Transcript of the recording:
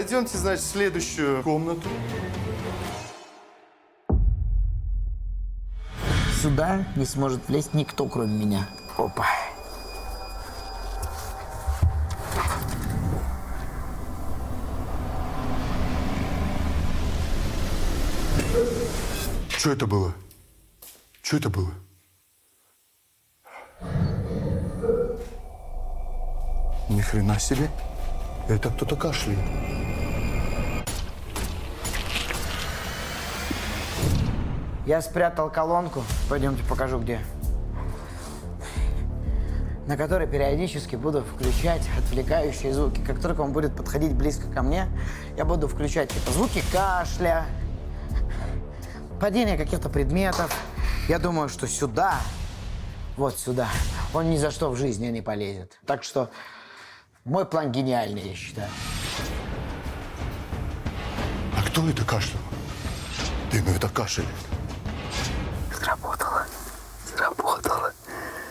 Пойдемте, значит, в следующую комнату. Сюда не сможет влезть никто, кроме меня. Опа. Что это было? Что это было? Ни хрена себе. Это кто-то кашляет. Я спрятал колонку. Пойдемте покажу, где. На которой периодически буду включать отвлекающие звуки. Как только он будет подходить близко ко мне, я буду включать типа звуки кашля, падение каких-то предметов. Я думаю, что сюда, вот сюда, он ни за что в жизни не полезет. Так что мой план гениальный, я считаю. А кто это кашлял? Ну это кашель.